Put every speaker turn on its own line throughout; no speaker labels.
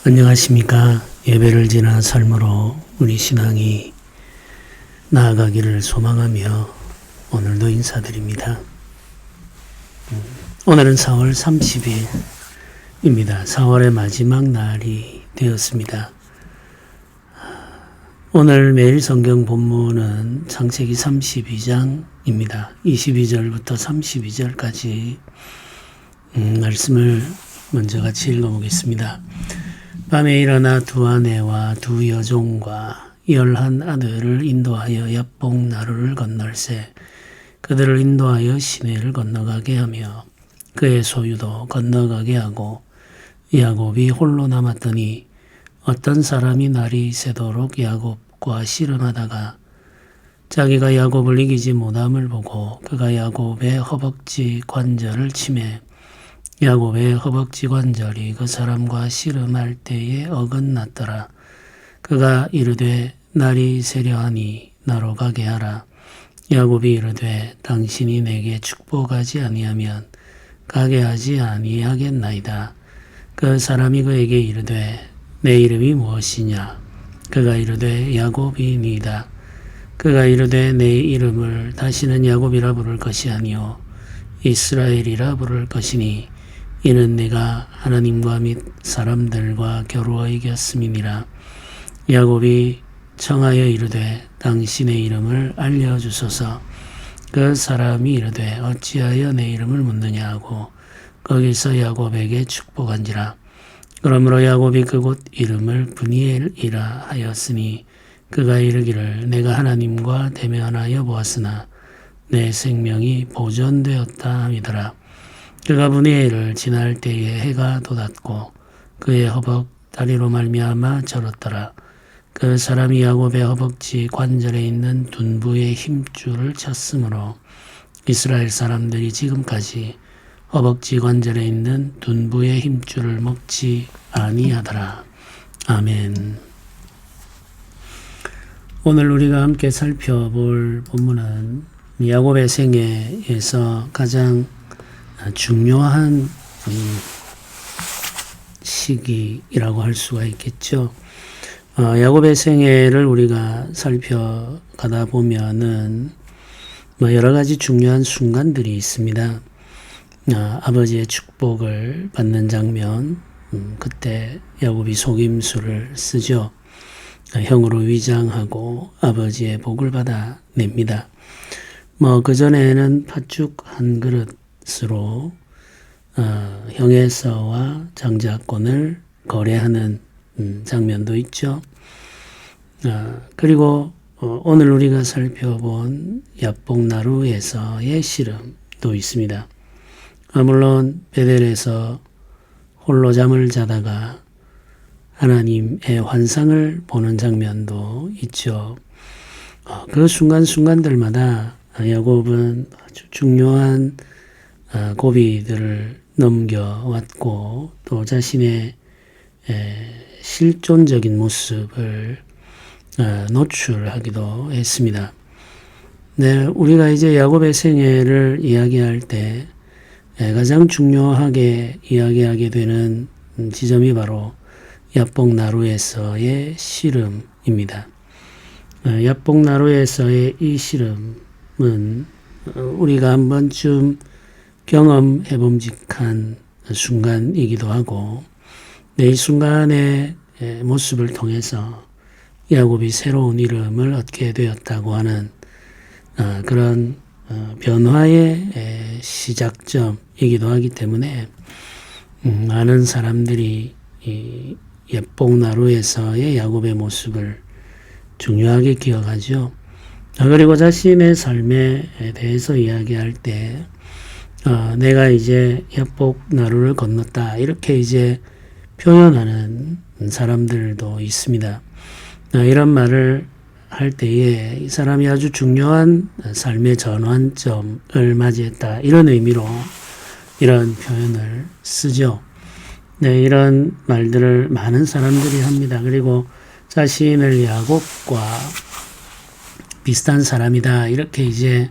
안녕하십니까. 예배를 지나 삶으로 우리 신앙이 나아가기를 소망하며 오늘도 인사드립니다. 오늘은 4월 30일입니다. 4월의 마지막 날이 되었습니다. 오늘 매일 성경 본문은 창세기 32장입니다. 22절부터 32절까지 말씀을 먼저 같이 읽어보겠습니다. 밤에 일어나 두 아내와 두 여종과 11 아들을 인도하여 야복 나루를 건널세 그들을 인도하여 시내를 건너가게 하며 그의 소유도 건너가게 하고 야곱이 홀로 남았더니 어떤 사람이 날이 새도록 야곱과 씨름하다가 자기가 야곱을 이기지 못함을 보고 그가 야곱의 허벅지 관절을 치매 야곱의 허벅지 관절이 그 사람과 씨름할 때에 어긋났더라. 그가 이르되 날이 새려하니 나로 가게 하라. 야곱이 이르되 당신이 내게 축복하지 아니하면 가게 하지 아니하겠나이다. 그 사람이 그에게 이르되 내 이름이 무엇이냐? 그가 이르되 야곱이니이다. 그가 이르되 내 이름을 다시는 야곱이라 부를 것이 아니요 이스라엘이라 부를 것이니 이는 내가 하나님과 및 사람들과 겨루어 이겼음이니라. 야곱이 청하여 이르되 당신의 이름을 알려주소서. 그 사람이 이르되 어찌하여 내 이름을 묻느냐 하고 거기서 야곱에게 축복한지라. 그러므로 야곱이 그곳 이름을 브니엘이라 하였으니 그가 이르기를 내가 하나님과 대면하여 보았으나 내 생명이 보존되었다 함이더라. 그가 브니엘을 지날 때에 해가 돋았고 그의 허벅 다리로 말미암아 절었더라. 그 사람이 야곱의 허벅지 관절에 있는 둔부의 힘줄을 쳤으므로 이스라엘 사람들이 지금까지 허벅지 관절에 있는 둔부의 힘줄을 먹지 아니하더라. 아멘. 오늘 우리가 함께 살펴볼 본문은 야곱의 생애에서 가장 중요한 시기라고 할 수가 있겠죠. 야곱의 생애를 우리가 살펴가다 보면은 여러 가지 중요한 순간들이 있습니다. 아버지의 축복을 받는 장면, 그때 야곱이 속임수를 쓰죠. 형으로 위장하고 아버지의 복을 받아냅니다. 그 전에는 팥죽 한 그릇으로 형에서와 장자권을 거래하는 장면도 있죠. 그리고 오늘 우리가 살펴본 야복나루에서의 씨름도 있습니다. 물론 베델에서 홀로 잠을 자다가 하나님의 환상을 보는 장면도 있죠. 그 순간순간들마다 야곱은 아주 중요한 고비들을 넘겨왔고 또 자신의 실존적인 모습을 노출하기도 했습니다. 네, 우리가 이제 야곱의 생애를 이야기할 때 가장 중요하게 이야기하게 되는 지점이 바로 야복나루에서의 씨름입니다. 야복나루에서의 이 씨름은 우리가 한 번쯤 경험해 봄직한 순간이기도 하고 이 순간의 모습을 통해서 야곱이 새로운 이름을 얻게 되었다고 하는 그런 변화의 시작점이기도 하기 때문에 많은 사람들이 이 야복나루에서의 야곱의 모습을 중요하게 기억하죠. 그리고 자신의 삶에 대해서 이야기할 때 내가 이제 야복나루를 건넜다 이렇게 이제 표현하는 사람들도 있습니다. 이런 말을 할 때에 이 사람이 아주 중요한 삶의 전환점을 맞이했다 이런 의미로 이런 표현을 쓰죠. 네, 이런 말들을 많은 사람들이 합니다. 그리고 자신을 야곱과 비슷한 사람이다 이렇게 이제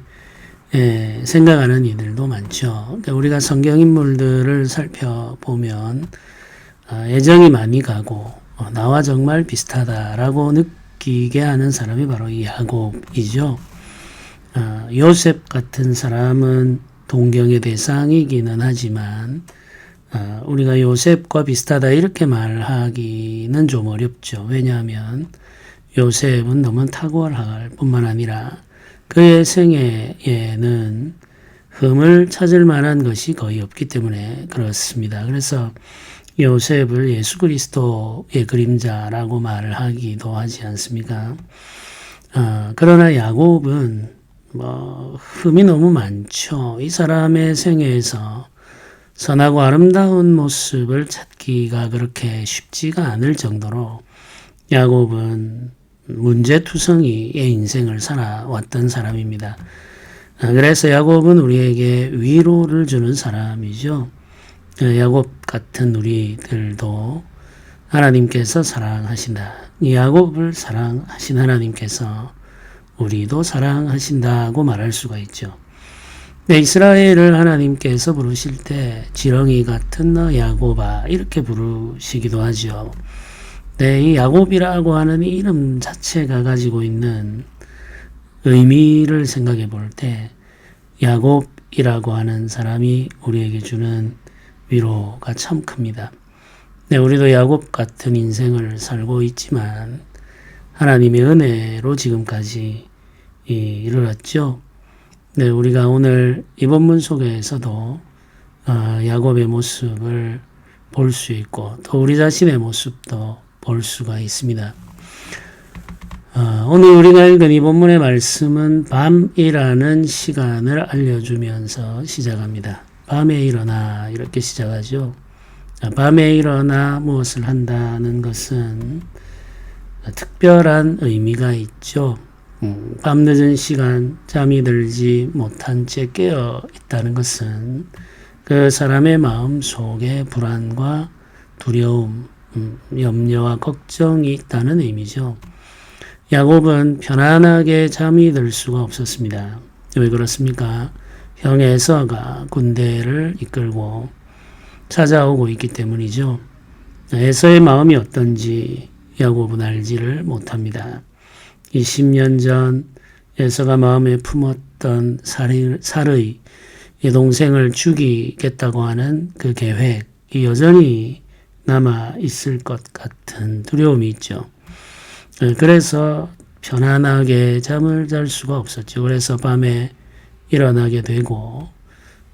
생각하는 이들도 많죠. 그러니까 우리가 성경 인물들을 살펴보면 애정이 많이 가고 나와 정말 비슷하다라고 느끼게 하는 사람이 바로 이 야곱이죠. 요셉 같은 사람은 동경의 대상이기는 하지만 우리가 요셉과 비슷하다 이렇게 말하기는 좀 어렵죠. 왜냐하면 요셉은 너무 탁월할 뿐만 아니라 그의 생애에는 흠을 찾을 만한 것이 거의 없기 때문에 그렇습니다. 그래서 요셉을 예수 그리스도의 그림자라고 말을 하기도 하지 않습니까? 그러나 야곱은 흠이 너무 많죠. 이 사람의 생애에서 선하고 아름다운 모습을 찾기가 그렇게 쉽지가 않을 정도로 야곱은 문제투성이의 인생을 살아왔던 사람입니다. 그래서 야곱은 우리에게 위로를 주는 사람이죠. 야곱 같은 우리들도 하나님께서 사랑하신다. 이 야곱을 사랑하신 하나님께서 우리도 사랑하신다고 말할 수가 있죠. 네, 이스라엘을 하나님께서 부르실 때 지렁이 같은 너 야곱아 이렇게 부르시기도 하죠. 네, 이 야곱이라고 하는 이 이름 자체가 가지고 있는 의미를 생각해 볼 때 야곱이라고 하는 사람이 우리에게 주는 위로가 참 큽니다. 네, 우리도 야곱 같은 인생을 살고 있지만 하나님의 은혜로 지금까지 이르렀죠. 네, 우리가 오늘 이 본문 속에서도 야곱의 모습을 볼 수 있고 또 우리 자신의 모습도 볼 수가 있습니다. 오늘 우리가 읽은 이 본문의 말씀은 밤이라는 시간을 알려주면서 시작합니다. 밤에 일어나 이렇게 시작하죠. 밤에 일어나 무엇을 한다는 것은 특별한 의미가 있죠. 밤늦은 시간 잠이 들지 못한 채 깨어 있다는 것은 그 사람의 마음 속에 불안과 두려움, 염려와 걱정이 있다는 의미죠. 야곱은 편안하게 잠이 들 수가 없었습니다. 왜 그렇습니까? 형 에서가 군대를 이끌고 찾아오고 있기 때문이죠. 에서의 마음이 어떤지 야곱은 알지를 못합니다. 20년 전 에서가 마음에 품었던 살의 동생을 죽이겠다고 하는 그 계획이 여전히 남아 있을 것 같은 두려움이 있죠. 그래서 편안하게 잠을 잘 수가 없었죠. 그래서 밤에 일어나게 되고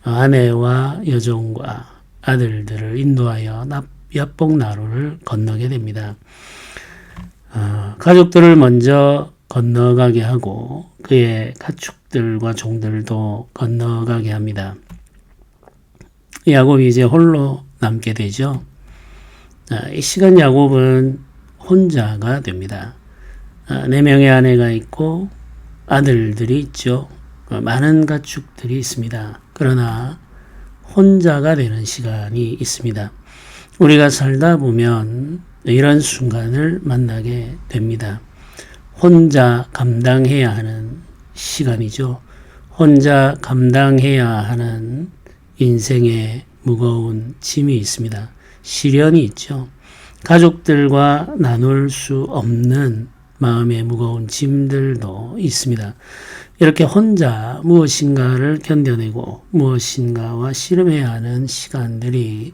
아내와 여종과 아들들을 인도하여 야복나루를 건너게 됩니다. 가족들을 먼저 건너가게 하고 그의 가축들과 종들도 건너가게 합니다. 야곱이 이제 홀로 남게 되죠. 이 시간 야곱은 혼자가 됩니다. 4명의 아내가 있고 아들들이 있죠. 많은 가축들이 있습니다. 그러나 혼자가 되는 시간이 있습니다. 우리가 살다 보면 이런 순간을 만나게 됩니다. 혼자 감당해야 하는 시간이죠. 혼자 감당해야 하는 인생의 무거운 짐이 있습니다. 시련이 있죠. 가족들과 나눌 수 없는 마음의 무거운 짐들도 있습니다. 이렇게 혼자 무엇인가를 견뎌내고 무엇인가와 씨름해야 하는 시간들이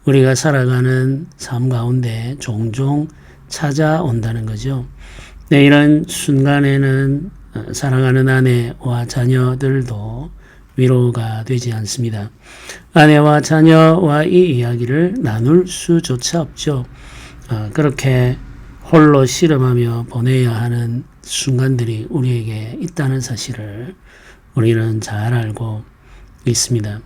우리가 살아가는 삶 가운데 종종 찾아온다는 거죠. 네, 이런 순간에는 사랑하는 아내와 자녀들도 위로가 되지 않습니다. 아내와 자녀와 이 이야기를 나눌 수조차 없죠. 그렇게 홀로 씨름하며 보내야 하는 순간들이 우리에게 있다는 사실을 우리는 잘 알고 있습니다.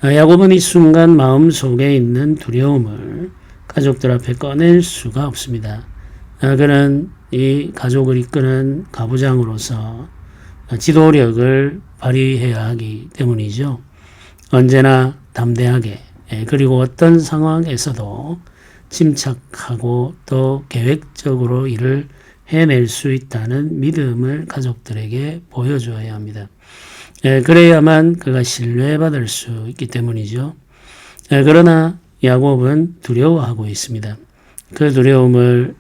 야곱은 이 순간 마음속에 있는 두려움을 가족들 앞에 꺼낼 수가 없습니다. 그는 이 가족을 이끄는 가부장으로서 지도력을 발휘해야 하기 때문이죠. 언제나 담대하게 그리고 어떤 상황에서도 침착하고 또 계획적으로 일을 해낼 수 있다는 믿음을 가족들에게 보여줘야 합니다. 그래야만 그가 신뢰받을 수 있기 때문이죠. 그러나 야곱은 두려워하고 있습니다. 그 두려움을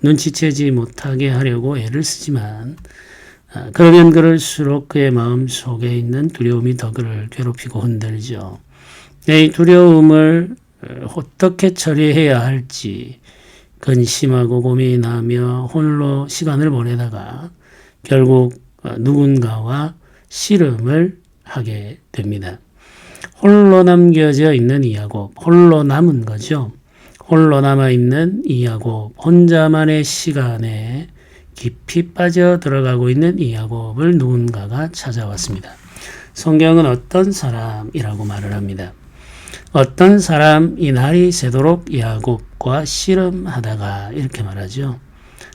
눈치채지 못하게 하려고 애를 쓰지만 그러면 그럴수록 그의 마음 속에 있는 두려움이 더 그를 괴롭히고 흔들죠. 이 두려움을 어떻게 처리해야 할지 근심하고 고민하며 홀로 시간을 보내다가 결국 누군가와 씨름을 하게 됩니다. 홀로 남겨져 있는 이 야곱, 홀로 남은 거죠. 홀로 남아있는 이 야곱, 혼자만의 시간에 깊이 빠져 들어가고 있는 이 야곱을 누군가가 찾아왔습니다. 성경은 어떤 사람이라고 말을 합니다. 어떤 사람 이 날이 새도록 야곱과 씨름하다가 이렇게 말하죠.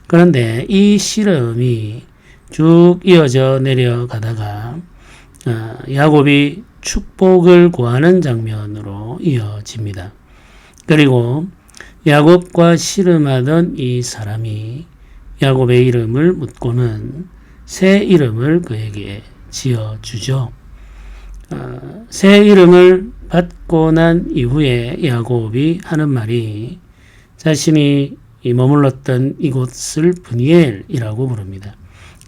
그런데 이 씨름이 쭉 이어져 내려가다가 야곱이 축복을 구하는 장면으로 이어집니다. 그리고 야곱과 씨름하던 이 사람이 야곱의 이름을 묻고는 새 이름을 그에게 지어주죠. 새 이름을 받고 난 이후에 야곱이 하는 말이 자신이 머물렀던 이곳을 브니엘이라고 부릅니다.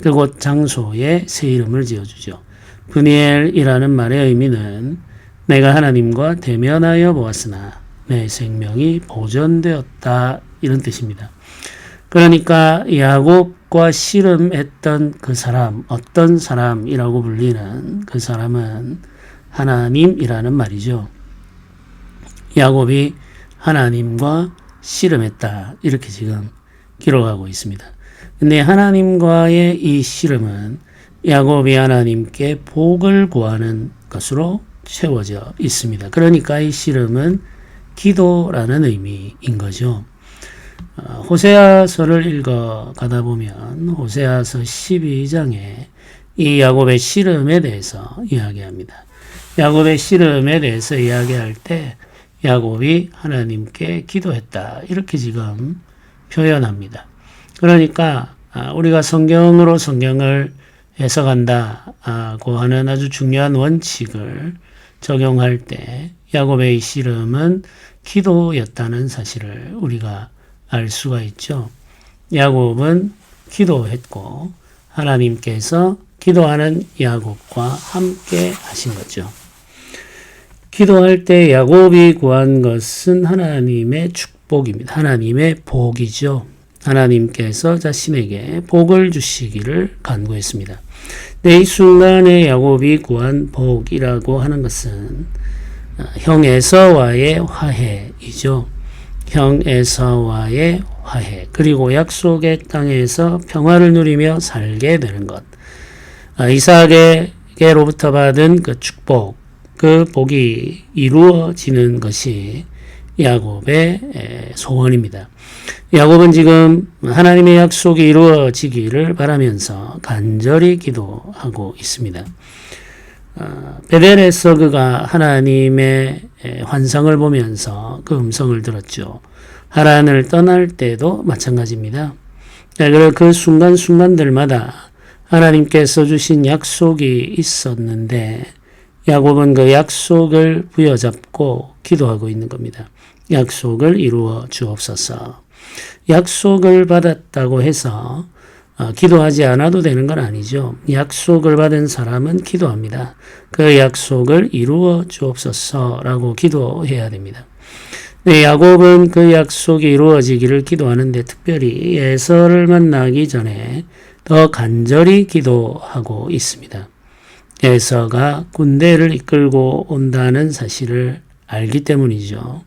그곳 장소에 새 이름을 지어주죠. 브니엘이라는 말의 의미는 내가 하나님과 대면하여 보았으나 내 생명이 보존되었다 이런 뜻입니다. 그러니까 야곱과 씨름했던 그 사람, 어떤 사람이라고 불리는 그 사람은 하나님이라는 말이죠. 야곱이 하나님과 씨름했다 이렇게 지금 기록하고 있습니다. 근데 하나님과의 이 씨름은 야곱이 하나님께 복을 구하는 것으로 채워져 있습니다. 그러니까 이 씨름은 기도라는 의미인 거죠. 호세아서를 읽어 가다 보면 호세아서 12장에 이 야곱의 씨름에 대해서 이야기합니다. 야곱의 씨름에 대해서 이야기할 때 야곱이 하나님께 기도했다 이렇게 지금 표현합니다. 그러니까 우리가 성경으로 성경을 해석한다고 하는 아주 중요한 원칙을 적용할 때 야곱의 씨름은 기도였다는 사실을 우리가 알 수가 있죠. 야곱은 기도했고 하나님께서 기도하는 야곱과 함께 하신 거죠. 기도할 때 야곱이 구한 것은 하나님의 축복입니다. 하나님의 복이죠. 하나님께서 자신에게 복을 주시기를 간구했습니다. 이 순간에 야곱이 구한 복이라고 하는 것은 형 에서와의 화해이죠. 형 에서와의 화해, 그리고 약속의 땅에서 평화를 누리며 살게 되는 것. 이삭에게로부터 받은 그 축복, 그 복이 이루어지는 것이 야곱의 소원입니다. 야곱은 지금 하나님의 약속이 이루어지기를 바라면서 간절히 기도하고 있습니다. 베델에서 그가 하나님의 환상을 보면서 그 음성을 들었죠. 하란을 떠날 때도 마찬가지입니다. 그리고 그 순간순간들마다 하나님께서 주신 약속이 있었는데 야곱은 그 약속을 부여잡고 기도하고 있는 겁니다. 약속을 이루어 주옵소서. 약속을 받았다고 해서 기도하지 않아도 되는 건 아니죠. 약속을 받은 사람은 기도합니다. 그 약속을 이루어 주옵소서라고 기도해야 됩니다. 네, 야곱은 그 약속이 이루어지기를 기도하는데 특별히 에서를 만나기 전에 더 간절히 기도하고 있습니다. 에서가 군대를 이끌고 온다는 사실을 알기 때문이죠.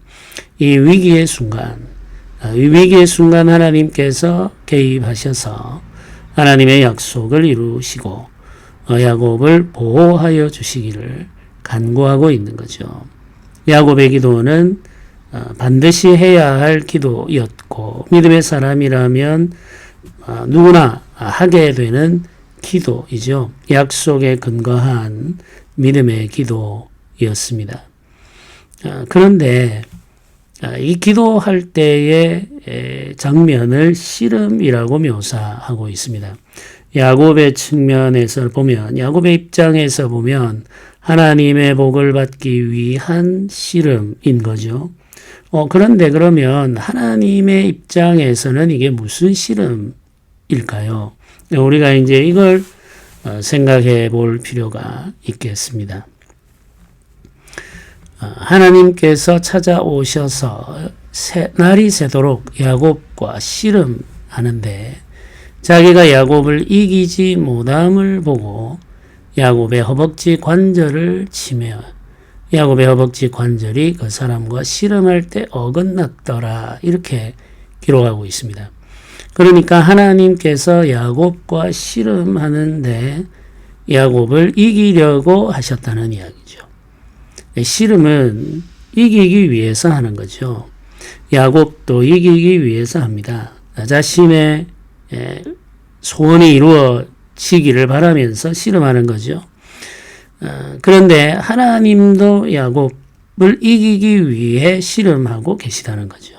이 위기의 순간 하나님께서 개입하셔서 하나님의 약속을 이루시고 야곱을 보호하여 주시기를 간구하고 있는 거죠. 야곱의 기도는 반드시 해야 할 기도였고 믿음의 사람이라면 누구나 하게 되는 기도이죠. 약속에 근거한 믿음의 기도였습니다. 그런데 이 기도할 때의 장면을 씨름이라고 묘사하고 있습니다. 야곱의 측면에서 보면, 야곱의 입장에서 보면 하나님의 복을 받기 위한 씨름인 거죠. 그런데 그러면 하나님의 입장에서는 이게 무슨 씨름일까요? 우리가 이제 이걸 생각해 볼 필요가 있겠습니다. 하나님께서 찾아오셔서 날이 새도록 야곱과 씨름하는데 자기가 야곱을 이기지 못함을 보고 야곱의 허벅지 관절을 치며 야곱의 허벅지 관절이 그 사람과 씨름할 때 어긋났더라 이렇게 기록하고 있습니다. 그러니까 하나님께서 야곱과 씨름하는데 야곱을 이기려고 하셨다는 이야기죠. 씨름은 이기기 위해서 하는 거죠. 야곱도 이기기 위해서 합니다. 자신의 소원이 이루어지기를 바라면서 씨름하는 거죠. 그런데 하나님도 야곱을 이기기 위해 씨름하고 계시다는 거죠.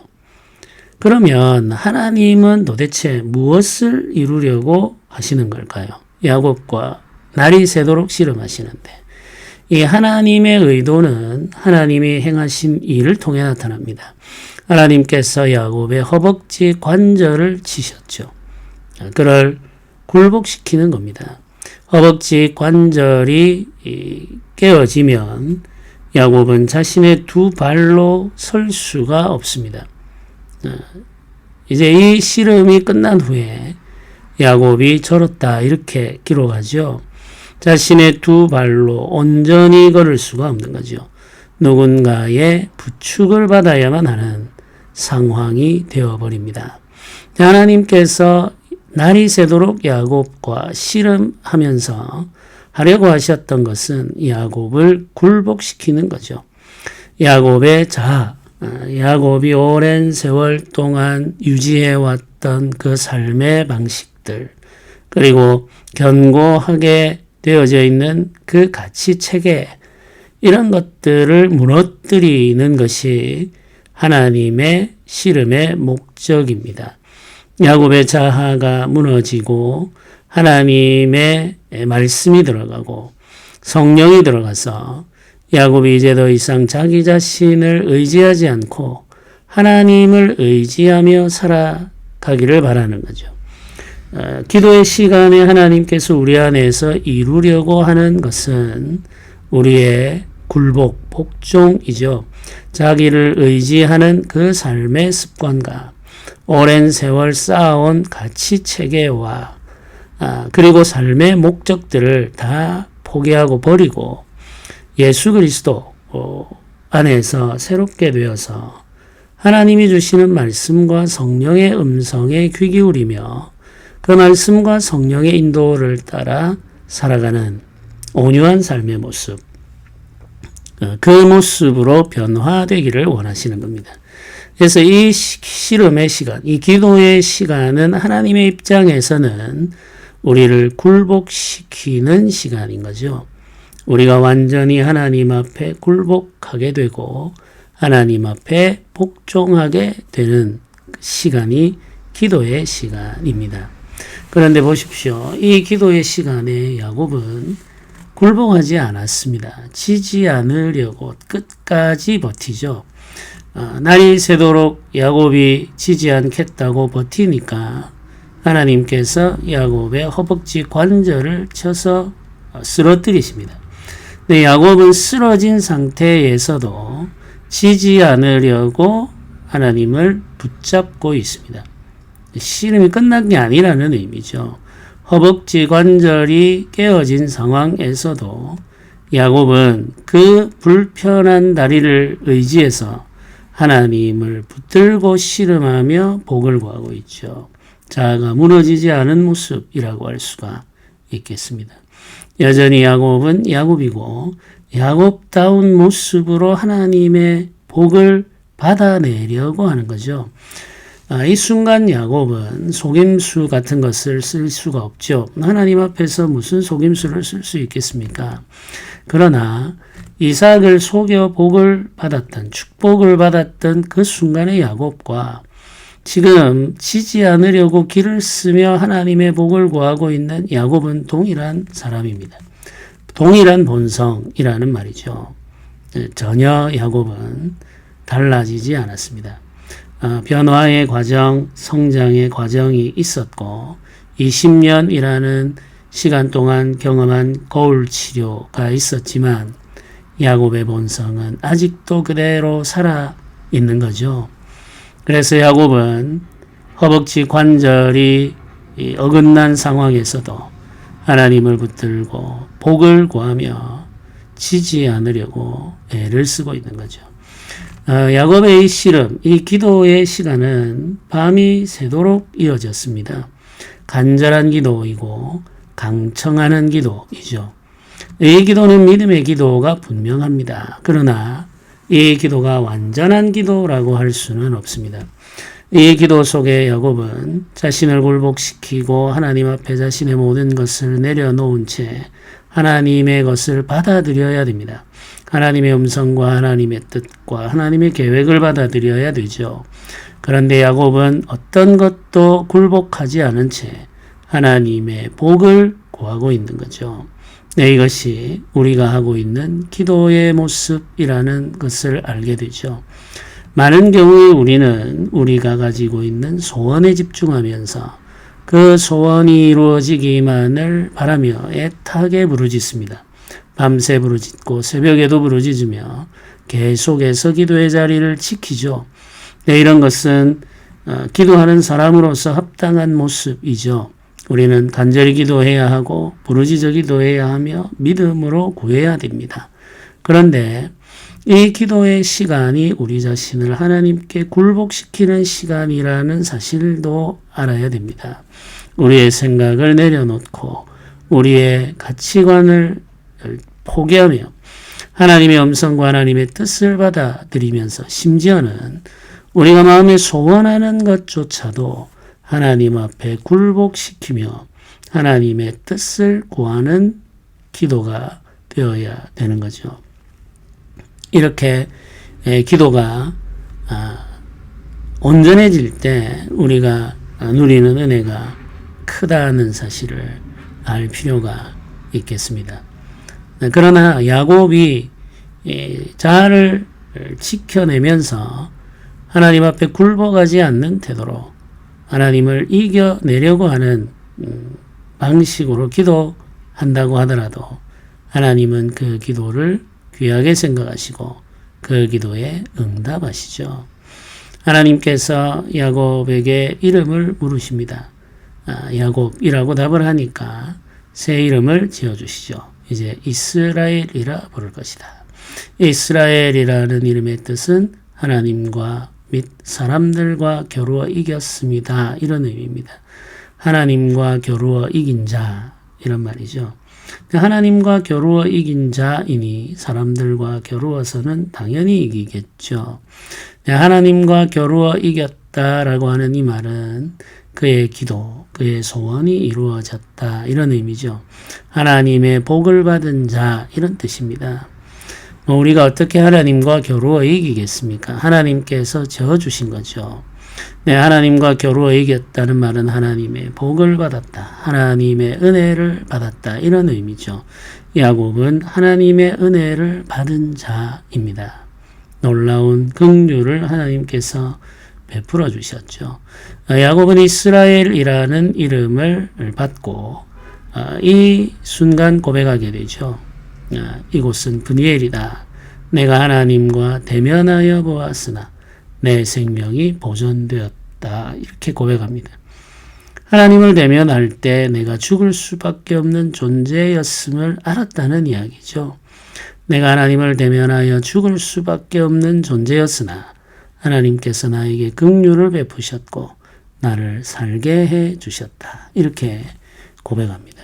그러면 하나님은 도대체 무엇을 이루려고 하시는 걸까요? 야곱과 날이 새도록 씨름하시는데 이 하나님의 의도는 하나님이 행하신 일을 통해 나타납니다. 하나님께서 야곱의 허벅지 관절을 치셨죠. 그를 굴복시키는 겁니다. 허벅지 관절이 깨어지면 야곱은 자신의 두 발로 설 수가 없습니다. 이제 이 씨름이 끝난 후에 야곱이 절었다 이렇게 기록하죠. 자신의 두 발로 온전히 걸을 수가 없는 거죠. 누군가의 부축을 받아야만 하는 상황이 되어버립니다. 하나님께서 날이 새도록 야곱과 씨름하면서 하려고 하셨던 것은 야곱을 굴복시키는 거죠. 야곱의 야곱이 오랜 세월 동안 유지해왔던 그 삶의 방식들, 그리고 견고하게 되어져 있는 그 가치 체계, 이런 것들을 무너뜨리는 것이 하나님의 씨름의 목적입니다. 야곱의 자아가 무너지고 하나님의 말씀이 들어가고 성령이 들어가서 야곱이 이제 더 이상 자기 자신을 의지하지 않고 하나님을 의지하며 살아가기를 바라는 거죠. 기도의 시간에 하나님께서 우리 안에서 이루려고 하는 것은 우리의 굴복, 복종이죠. 자기를 의지하는 그 삶의 습관과 오랜 세월 쌓아온 가치 체계와 그리고 삶의 목적들을 다 포기하고 버리고 예수 그리스도 안에서 새롭게 되어서 하나님이 주시는 말씀과 성령의 음성에 귀 기울이며 그 말씀과 성령의 인도를 따라 살아가는 온유한 삶의 모습, 그 모습으로 변화되기를 원하시는 겁니다. 그래서 이 씨름의 시간, 이 기도의 시간은 하나님의 입장에서는 우리를 굴복시키는 시간인 거죠. 우리가 완전히 하나님 앞에 굴복하게 되고 하나님 앞에 복종하게 되는 시간이 기도의 시간입니다. 그런데 보십시오. 이 기도의 시간에 야곱은 굴복하지 않았습니다. 지지 않으려고 끝까지 버티죠. 날이 새도록 야곱이 지지 않겠다고 버티니까 하나님께서 야곱의 허벅지 관절을 쳐서 쓰러뜨리십니다. 근데 야곱은 쓰러진 상태에서도 지지 않으려고 하나님을 붙잡고 있습니다. 씨름이 끝난 게 아니라는 의미죠. 허벅지 관절이 깨어진 상황에서도 야곱은 그 불편한 다리를 의지해서 하나님을 붙들고 씨름하며 복을 구하고 있죠. 자아가 무너지지 않은 모습이라고 할 수가 있겠습니다. 여전히 야곱은 야곱이고 야곱다운 모습으로 하나님의 복을 받아내려고 하는 거죠. 이 순간 야곱은 속임수 같은 것을 쓸 수가 없죠. 하나님 앞에서 무슨 속임수를 쓸 수 있겠습니까? 그러나 이삭을 속여 복을 받았던, 축복을 받았던 그 순간의 야곱과 지금 지지 않으려고 길을 쓰며 하나님의 복을 구하고 있는 야곱은 동일한 사람입니다. 동일한 본성이라는 말이죠. 전혀 야곱은 달라지지 않았습니다. 변화의 과정, 성장의 과정이 있었고 20년이라는 시간 동안 경험한 거울 치료가 있었지만 야곱의 본성은 아직도 그대로 살아 있는 거죠. 그래서 야곱은 허벅지 관절이 어긋난 상황에서도 하나님을 붙들고 복을 구하며 지지 않으려고 애를 쓰고 있는 거죠. 야곱의 이 씨름, 이 기도의 시간은 밤이 새도록 이어졌습니다. 간절한 기도이고 강청하는 기도이죠. 이 기도는 믿음의 기도가 분명합니다. 그러나 이 기도가 완전한 기도라고 할 수는 없습니다. 이 기도 속에 야곱은 자신을 굴복시키고 하나님 앞에 자신의 모든 것을 내려놓은 채 하나님의 것을 받아들여야 됩니다. 하나님의 음성과 하나님의 뜻과 하나님의 계획을 받아들여야 되죠. 그런데 야곱은 어떤 것도 굴복하지 않은 채 하나님의 복을 구하고 있는 거죠. 이것이 우리가 하고 있는 기도의 모습이라는 것을 알게 되죠. 많은 경우에 우리는 우리가 가지고 있는 소원에 집중하면서 그 소원이 이루어지기만을 바라며 애타게 부르짖습니다. 밤새 부르짖고 새벽에도 부르짖으며 계속해서 기도의 자리를 지키죠. 이런 것은 기도하는 사람으로서 합당한 모습이죠. 우리는 간절히 기도해야 하고 부르짖어 기도해야 하며 믿음으로 구해야 됩니다. 그런데 이 기도의 시간이 우리 자신을 하나님께 굴복시키는 시간이라는 사실도 알아야 됩니다. 우리의 생각을 내려놓고 우리의 가치관을 포기하며 하나님의 음성과 하나님의 뜻을 받아들이면서 심지어는 우리가 마음에 소원하는 것조차도 하나님 앞에 굴복시키며 하나님의 뜻을 구하는 기도가 되어야 되는 거죠. 이렇게 기도가 온전해질 때 우리가 누리는 은혜가 크다는 사실을 알 필요가 있겠습니다. 그러나 야곱이 자아를 지켜내면서 하나님 앞에 굴복하지 않는 태도로 하나님을 이겨내려고 하는 방식으로 기도한다고 하더라도 하나님은 그 기도를 귀하게 생각하시고 그 기도에 응답하시죠. 하나님께서 야곱에게 이름을 물으십니다. 야곱이라고 답을 하니까 새 이름을 지어주시죠. 이제 이스라엘이라 부를 것이다. 이스라엘이라는 이름의 뜻은 하나님과 및 사람들과 겨루어 이겼습니다. 이런 의미입니다. 하나님과 겨루어 이긴 자 이런 말이죠. 하나님과 겨루어 이긴 자이니 사람들과 겨루어서는 당연히 이기겠죠. 하나님과 겨루어 이겼다라고 하는 이 말은 그의 기도, 그의 소원이 이루어졌다 이런 의미죠. 하나님의 복을 받은 자 이런 뜻입니다. 우리가 어떻게 하나님과 겨루어 이기겠습니까? 하나님께서 저어주신 거죠. 하나님과 겨루어 이겼다는 말은 하나님의 복을 받았다. 하나님의 은혜를 받았다. 이런 의미죠. 야곱은 하나님의 은혜를 받은 자입니다. 놀라운 긍휼을 하나님께서 베풀어 주셨죠. 야곱은 이스라엘이라는 이름을 받고 이 순간 고백하게 되죠. 이곳은 브니엘이다. 내가 하나님과 대면하여 보았으나 내 생명이 보존되었다. 이렇게 고백합니다. 하나님을 대면할 때 내가 죽을 수밖에 없는 존재였음을 알았다는 이야기죠. 내가 하나님을 대면하여 죽을 수밖에 없는 존재였으나 하나님께서 나에게 긍휼을 베푸셨고 나를 살게 해 주셨다. 이렇게 고백합니다.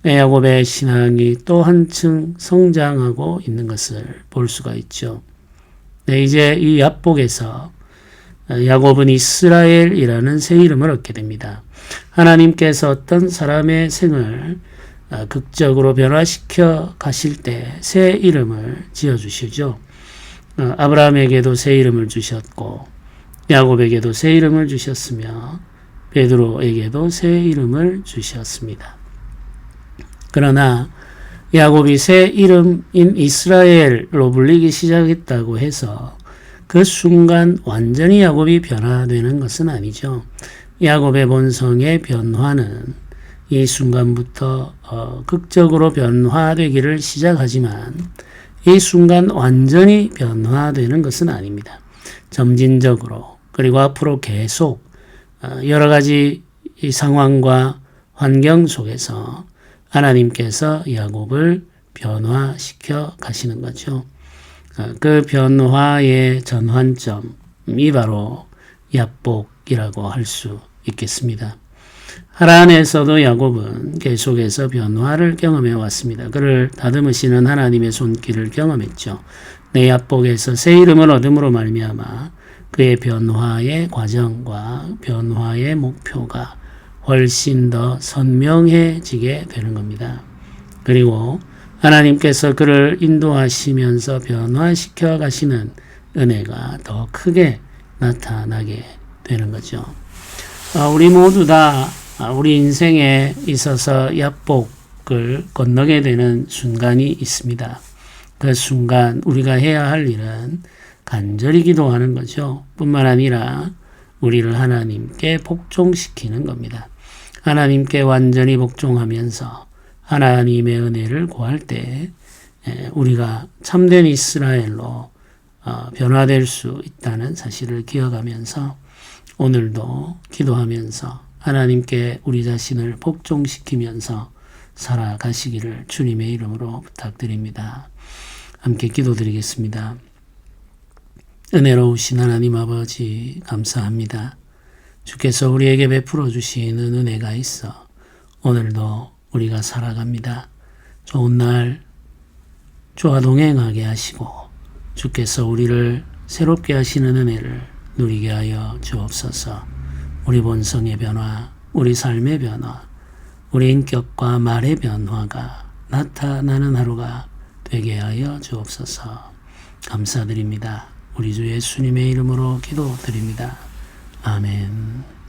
야곱의 신앙이 또 한층 성장하고 있는 것을 볼 수가 있죠. 이제 이 야복에서 야곱은 이스라엘이라는 새 이름을 얻게 됩니다. 하나님께서 어떤 사람의 생을 극적으로 변화시켜 가실 때 새 이름을 지어주시죠. 아브라함에게도 새 이름을 주셨고 야곱에게도 새 이름을 주셨으며 베드로에게도 새 이름을 주셨습니다. 그러나 야곱이 새 이름인 이스라엘로 불리기 시작했다고 해서 그 순간 완전히 야곱이 변화되는 것은 아니죠. 야곱의 본성의 변화는 이 순간부터 극적으로 변화되기를 시작하지만 이 순간 완전히 변화되는 것은 아닙니다. 점진적으로 그리고 앞으로 계속 여러 가지 이 상황과 환경 속에서 하나님께서 야곱을 변화시켜 가시는 거죠. 그 변화의 전환점이 바로 야복이라고 할 수 있겠습니다. 하란에서도 야곱은 계속해서 변화를 경험해 왔습니다. 그를 다듬으시는 하나님의 손길을 경험했죠. 내 야복에서 새 이름을 얻음으로 말미암아 그의 변화의 과정과 변화의 목표가 훨씬 더 선명해지게 되는 겁니다. 그리고 하나님께서 그를 인도하시면서 변화시켜 가시는 은혜가 더 크게 나타나게 되는 거죠. 우리 모두 다 우리 인생에 있어서 야복을 건너게 되는 순간이 있습니다. 그 순간 우리가 해야 할 일은 간절히 기도하는 거죠. 뿐만 아니라 우리를 하나님께 복종시키는 겁니다. 하나님께 완전히 복종하면서 하나님의 은혜를 구할 때 우리가 참된 이스라엘로 변화될 수 있다는 사실을 기억하면서 오늘도 기도하면서 하나님께 우리 자신을 복종시키면서 살아가시기를 주님의 이름으로 부탁드립니다. 함께 기도드리겠습니다. 은혜로우신 하나님 아버지 감사합니다. 주께서 우리에게 베풀어 주시는 은혜가 있어 오늘도 우리가 살아갑니다. 좋은 날 주와 동행하게 하시고 주께서 우리를 새롭게 하시는 은혜를 누리게 하여 주옵소서. 우리 본성의 변화, 우리 삶의 변화, 우리 인격과 말의 변화가 나타나는 하루가 되게 하여 주옵소서. 감사드립니다. 우리 주 예수님의 이름으로 기도드립니다. 아멘.